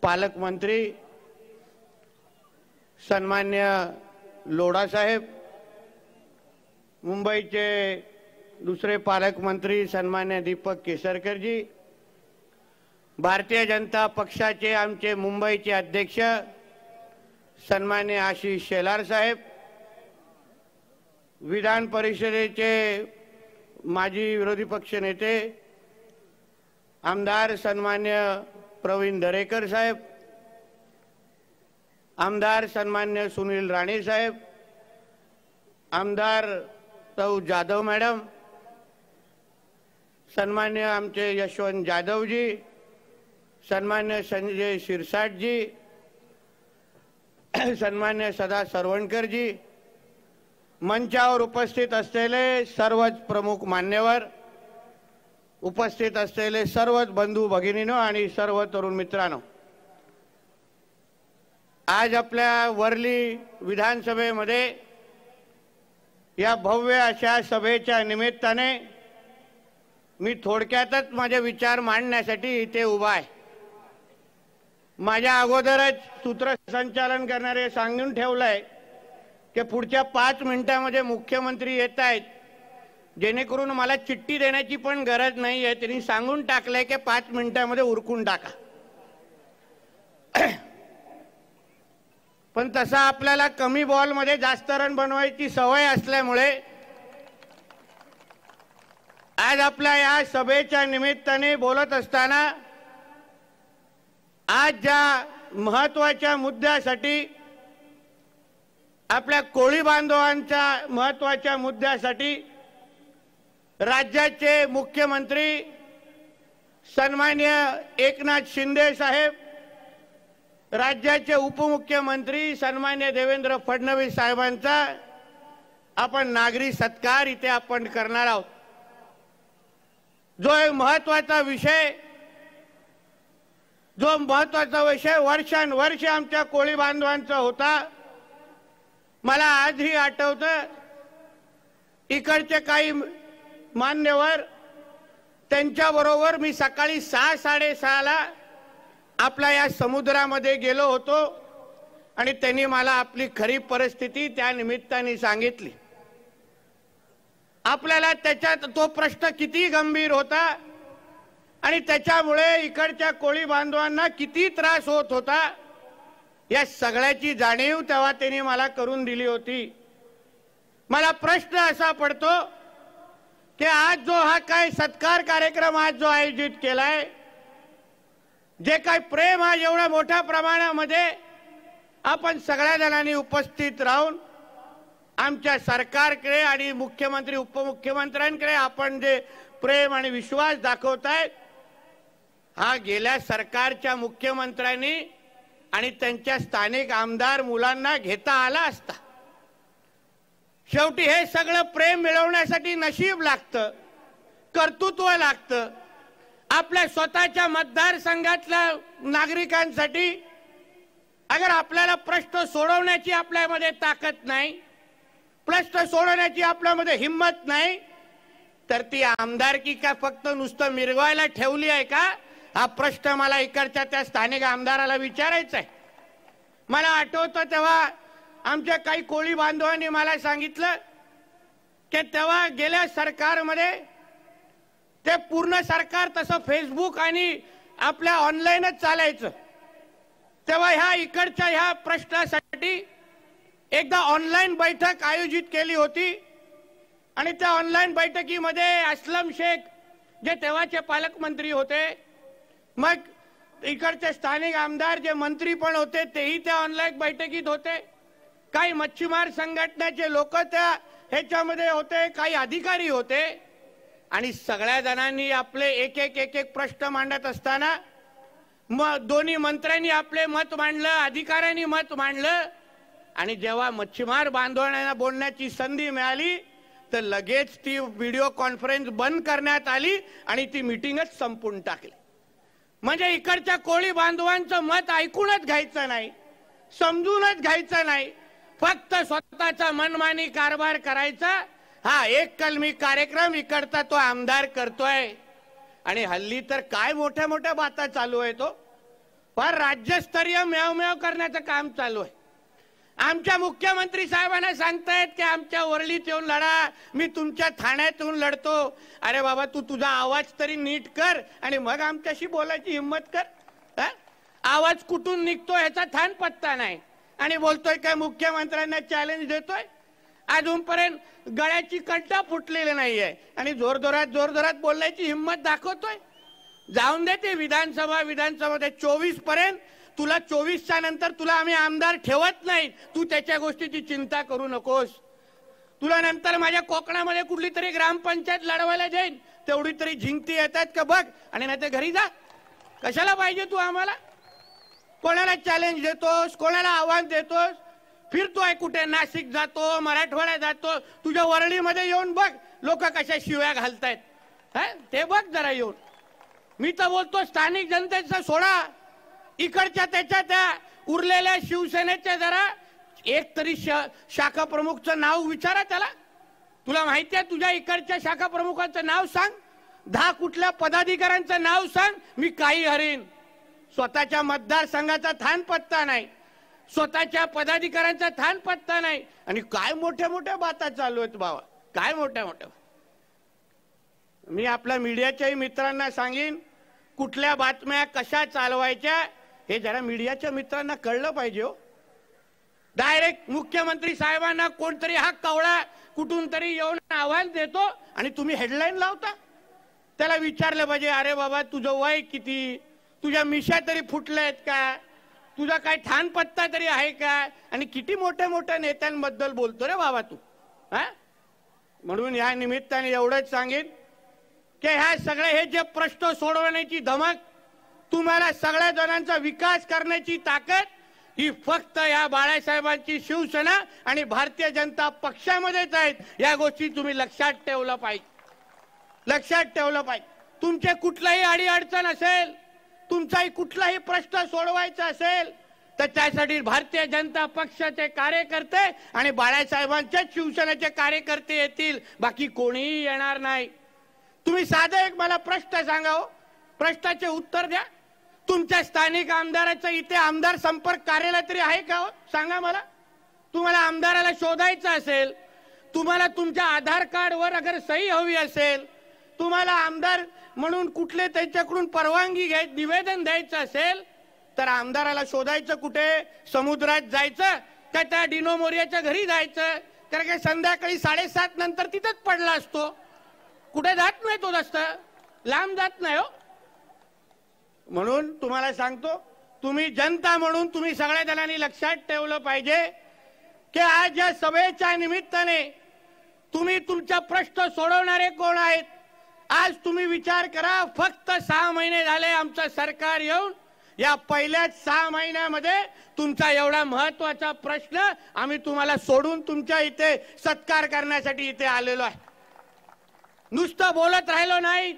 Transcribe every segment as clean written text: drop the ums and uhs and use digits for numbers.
पालकमंत्री सन्मान्य लोढा साहेब, मुंबईचे दुसरे पालकमंत्री सन्मान्य दीपक केसरकर जी, भारतीय जनता पक्षाचे आमचे मुंबईचे अध्यक्ष सन्मान्य आशिष शेलार साहेब, विधान परिषदेचे माजी विरोधी पक्ष नेते आमदार सन्मान्य प्रवीण दरेकर साहेब, आमदार सन्मान्य सुनील राणे साहेब, आमदार सौ जाधव मॅडम, सन्मान्य आमचे यशवंत जाधव जी, सन्मान्य संजय शिरसाट जी, सन्मान्य सदा सरवणकर जी, मंचावर उपस्थित असलेले सर्वच प्रमुख मान्यवर, उपस्थित असलेले सर्वच बंधू भगिनींनो आणि सर्व तरुण मित्रांनो, आज आपल्या वर्ली विधानसभेमध्ये या भव्य अशा सभेच्या निमित्ताने मी थोडक्यातच माझे विचार मांडण्यासाठी इथे उभा आहे। माझ्या अगोदरच सूत्रसंचालन करणारे सांगून ठेवलंय की पुढच्या 5 मिनिटांमध्ये मुख्यमंत्री येत आहेत, जेणेकरून मला चिठ्ठी देण्याची पण गरज नाही आहे। त्यांनी सांगून टाकलंय की 5 मिनिटांमध्ये उरकून टाका। पण तसा आपल्याला कमी बॉलमध्ये जास्त रन बनवायची सवय असल्यामुळे आज आपल्या या सभेच्या निमित्ताने बोलत असताना आज ज्या महत्त्वाच्या मुद्द्यासाठी, आपल्या कोळी बांधवांच्या महत्त्वाच्या मुद्द्यासाठी राज्याचे मुख्यमंत्री सन्मान्य एकनाथ शिंदे साहेब, राज्याचे उपमुख्यमंत्री सन्मान्य देवेंद्र फडणवीस साहेबांचा आपण नागरी सत्कार इथे आपण करणार आहोत। जो एक महत्त्वाचा विषय वर्षानुवर्ष आमच्या कोळी बांधवांचा होता। मला आजही आठवतं, इकडचे काही मान्यवर त्यांच्याबरोबर मी सकाळी 6:30 ला आपल्या या समुद्रामध्ये गेलो होतो आणि त्यांनी मला आपली खरी परिस्थिती त्या निमित्ताने सांगितली। आपल्याला त्याच्यात तो प्रश्न किती गंभीर होता आणि त्याच्यामुळे इकडच्या कोळी बांधवांना किती त्रास होत होता, या सगळ्याची जाणीव तेव्हा त्यांनी मला करून दिली होती। मला प्रश्न असा पडतो की आज जो हा काय सत्कार कार्यक्रम आज जो आयोजित केलाय, जे काय प्रेम आज एवढ्या मोठ्या प्रमाणामध्ये आपण सगळ्या जणांनी उपस्थित राहून आमच्या सरकारकडे आणि मुख्यमंत्री उपमुख्यमंत्र्यांकडे आपण जे प्रेम आणि विश्वास दाखवतायत, हा गेल्या सरकारच्या मुख्यमंत्र्यांनी आणि त्यांच्या स्थानिक आमदार मुलांना घेता आला असता। शेवटी हे सगळं प्रेम मिळवण्यासाठी नशीब लागतं, कर्तृत्व लागतं। आपल्या स्वतःच्या मतदारसंघातल्या नागरिकांसाठी अगर आपल्याला प्रश्न सोडवण्याची आपल्यामध्ये ताकद नाही, प्रश्न सोडवण्याची आपल्यामध्ये हिम्मत नाही, तर ती आमदारकी का फक्त नुसतं मिरवायला ठेवली आहे का, हा प्रश्न मला इकडच्या त्या स्थानिक आमदाराला विचारायचा आहे। मला आठवतं तेव्हा आमच्या काही कोळी बांधवांनी मला सांगितलं की तेव्हा गेल्या सरकारमध्ये ते पूर्ण सरकार तसं फेसबुक आणि आपल्या ऑनलाईनच चालायचं, तेव्हा ह्या इकडच्या ह्या प्रश्नासाठी एकदा ऑनलाईन बैठक आयोजित केली होती आणि त्या ऑनलाईन बैठकीमध्ये असलम शेख जे तेव्हाचे पालकमंत्री होते, मग इकडचे स्थानिक आमदार जे मंत्री पण होते तेही त्या ऑनलाईन बैठकीत होते, काही मच्छीमार संघटनेचे लोक त्या ह्याच्यामध्ये होते, काही अधिकारी होते आणि सगळ्या जणांनी आपले एक एक प्रश्न मांडत असताना दोन्ही मंत्र्यांनी आपले मत मांडलं, अधिकाऱ्यांनी मत मांडलं आणि जेव्हा मच्छीमार बांधवांना बोलण्याची संधी मिळाली तर लगेच ती व्हिडिओ कॉन्फरन्स बंद करण्यात आली आणि ती मीटिंगच संपून टाकली। म्हणजे इकडच्या कोळी बांधवांचं मत ऐकूनच घ्यायचं नाही, समजूनच घ्यायचं नाही, फक्त स्वतःचा मनमानी कारभार करायचा, हा एक कलमी कार्यक्रम इकडचा तो आमदार करतोय। आणि हल्ली तर काय मोठ्या मोठ्या बाता चालू आहे, पर राज्यस्तरीय म्याव करण्याचं काम चालू आहे। आमच्या मुख्यमंत्री साहेबांना सांगतायत की आमच्या वरळीत येऊन लढा, मी तुमच्या ठाण्यात येऊन लढतो। अरे बाबा, तू तुझा आवाज तरी नीट कर आणि मग आमच्याशी बोलायची हिम्मत कर। आवाज कुठून निघतो ह्याचा थान पत्ता नाही आणि बोलतोय काय मुख्यमंत्र्यांना चॅलेंज देतोय। अजूनपर्यंत गळ्याची कंटा फुटलेली नाहीये आणि जोरजोरात बोलण्याची हिम्मत दाखवतोय। जाऊन दे ते विधानसभा 24 पर्यंत, तुला 24च्या नंतर तुला आम्ही आमदार ठेवत नाही, तू त्याच्या गोष्टीची चिंता करू नकोस। तुला नंतर माझ्या कोकणामध्ये कुठली तरी ग्रामपंचायत लढवायला जाईल, तेवढी तरी जिंकती येतात का बघ, आणि नाही ते घरी जा। कशाला पाहिजे तू आम्हाला? कोणाला चॅलेंज देतोस, कोणाला आव्हान देतोस? फिरतोय कुठे, नाशिक जातो, मराठवाड्यात जातो, तुझ्या वरळीमध्ये येऊन बघ लोक कशा शिव्या घालतायत, ते बघ जरा येऊन। मी तर बोलतो स्थानिक जनतेचा सोडा, इकडच्या त्याच्या त्या उरलेल्या शिवसेनेच्या जरा एक तरी शाखा प्रमुखचं नाव विचारा त्याला। तुला माहिती आहे तुझ्या इकडच्या शाखा प्रमुखाचं नाव सांग, 10 कुठल्या पदाधिकाऱ्यांचं नाव सांग, मी काही हरीन। स्वतःच्या मतदारसंघाचा थान पत्ता नाही, स्वतःच्या पदाधिकाऱ्यांचा थान पत्ता नाही, आणि काय मोठ्या मोठ्या बाता चालू आहेत बाबा, काय मोठ्या मोठ्या। मी आपल्या मीडियाच्याही मित्रांना सांगेन, कुठल्या बातम्या कशा चालवायच्या हे जरा मीडियाच्या मित्रांना कळलं पाहिजे हो। डायरेक्ट मुख्यमंत्री साहेबांना कोणतरी हा कवळा कुठून तरी येऊन आव्हान देतो आणि तुम्ही हेडलाईन लावता। त्याला विचारलं पाहिजे, अरे बाबा तुझं वय किती, तुझ्या मिशा तरी फुटल्यात का, तुझा काय ठाण पत्ता तरी आहे का, आणि किती मोठ्या मोठ्या नेत्यांबद्दल बोलतो रे बाबा तू। म्हणून या निमित्ताने एवढंच सांगेन की ह्या सगळे हे जे प्रश्न सोडवण्याची धमक, तुम्हाला सगळ्या जणांचा विकास करण्याची ताकद ही फक्त या बाळासाहेबांची शिवसेना आणि भारतीय जनता पक्षामध्येच आहेत। या गोष्टी तुम्ही लक्षात ठेवलं पाहिजे, लक्षात ठेवलं पाहिजे। तुमचे कुठलाही अडीअडचण असेल, तुमचाही कुठलाही प्रश्न सोडवायचा असेल तर त्यासाठी भारतीय जनता पक्षाचे कार्यकर्ते आणि बाळासाहेबांच्या शिवसेनेचे कार्यकर्ते येतील, बाकी कोणीही येणार नाही। तुम्ही साधा एक मला प्रश्न सांगा हो, प्रश्नाचे उत्तर द्या। तुमच्या स्थानिक आमदाराचं इथे आमदार संपर्क कार्यालय तरी आहे का हो? सांगा मला। तुम्हाला आमदाराला शोधायचं असेल, तुम्हाला तुमच्या आधार कार्डवर अगर सही हवी असेल, तुम्हाला आमदार म्हणून कुठले त्यांच्याकडून परवानगी निवेदन द्यायचं असेल तर आमदाराला शोधायचं कुठे? समुद्रात जायचं का त्या डिनो मोरियाच्या घरी जायचं? कारण की संध्याकाळी 7:30 नंतर तिथेच पडला असतो, कुठे जात नाही तो, जास्त लांब जात नाही हो। म्हणून तुम्हाला सांगतो, तुम्ही जनता म्हणून तुम्ही सगळ्या जणांनी लक्षात ठेवलं पाहिजे की आज या सभेच्या निमित्ताने तुम्ही तुमचा प्रश्न सोडवणारे कोण आहेत? आज तुम्ही विचार करा, फक्त 6 महिने झाले आमचं सरकार येऊन, या पहिल्याच 6 महिन्यामध्ये तुमचा एवढा महत्त्वाचा प्रश्न आम्ही तुम्हाला सोडून तुमच्या इथे सत्कार करण्यासाठी इथे आलेलो आहे। नुसतं बोलत राहिलो नाही,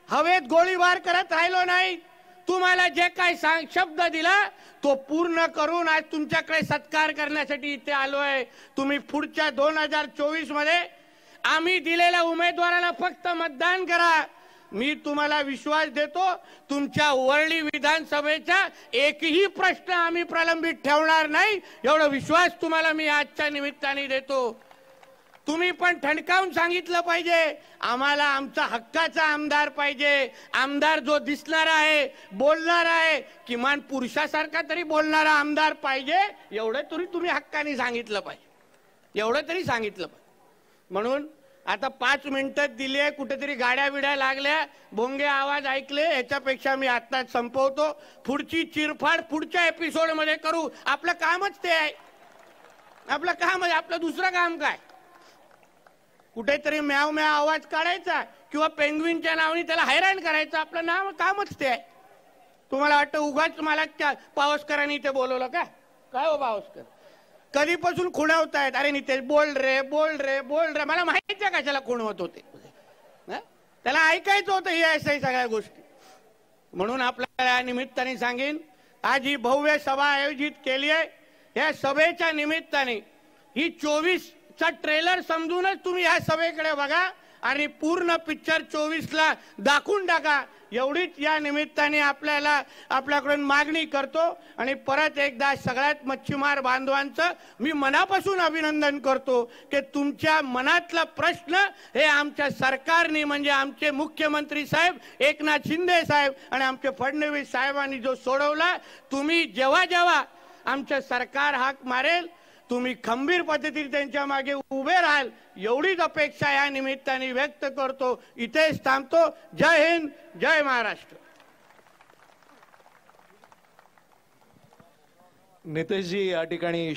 हवेत गोळीबार करत राहिलो नाही, तुम्हाला जे काही शब्द दिला तो पूर्ण करून आज तुमच्याकडे सत्कार करण्यासाठी इथे आलोय। तुम्ही पुढच्या 2024 मध्ये आम्ही दिलेल्या उमेदवाराला फक्त मतदान करा। मी तुम्हाला विश्वास देतो, तुमच्या वरळी विधानसभेचा एकही प्रश्न आम्ही प्रलंबित ठेवणार नाही, एवढा विश्वास तुम्हाला मी आजच्या निमित्ताने देतो। तुम्ही पण ठणकावून सांगितलं पाहिजे, आम्हाला आमचा हक्काचा आमदार पाहिजे। आमदार जो दिसणारा आहे, बोलणारा आहे, किमान पुरुषासारखा तरी बोलणारा आमदार पाहिजे, एवढं तरी तुम्ही हक्काने सांगितलं पाहिजे, एवढं तरी सांगितलं पाहिजे। म्हणून आता 5 मिनिटं दिली आहे, कुठेतरी गाड्या बिड्या लागल्या, भोंगे आवाज ऐकले, याच्यापेक्षा मी आत्ताच संपवतो। पुढची चिरफाड पुढच्या एपिसोड मध्ये करू, आपलं कामच ते आहे, आपलं काम आहे। आपलं दुसरं काम काय? कुठेतरी म्याव म्याव आवाज काढायचा किंवा पेंग्विनच्या नावाने त्याला हैराण करायचं, आपलं नाव कामच ते आहे। तुम्हाला वाटतं उगाच मला पावसकरांनी इथे बोलवलं का? काय हो पावसकर, कधीपासून खुणवतायत? अरे नितेश बोल रे बोल रे बोल रे, मला माहिती आहे कशाला खुणवत होते, त्याला ऐकायचं होतं ही अशा सगळ्या गोष्टी। म्हणून आपल्याला निमित्ताने सांगेन, आज ही भव्य सभा आयोजित केली आहे। या सभेच्या निमित्ताने ही 24 चा ट्रेलर समजूनच तुम्ही या सभेकडे बघा। आणि पूर्ण पिक्चर 24ला दाखवून टाका, एवढीच या निमित्ताने आपल्याकडून मागणी करतो। आणि परत एकदा सगळ्यात मच्छीमार बांधवांचं मी मनापासून अभिनंदन करतो की तुमच्या मनातला प्रश्न हे आमच्या सरकारने म्हणजे आमचे मुख्यमंत्री साहेब एकनाथ शिंदे साहेब आणि आमचे फडणवीस साहेबांनी जो सोडवला, तुम्ही जेव्हा जेव्हा आमचं सरकार हाक मारेल तुम्ही खंबीर पद्धतीने त्यांच्या मागे उभे राहाल, एवढीच अपेक्षा या निमित्ताने व्यक्त करतो। इथेच थांबतो। जय हिंद, जय महाराष्ट्र। नितेशजी या ठिकाणी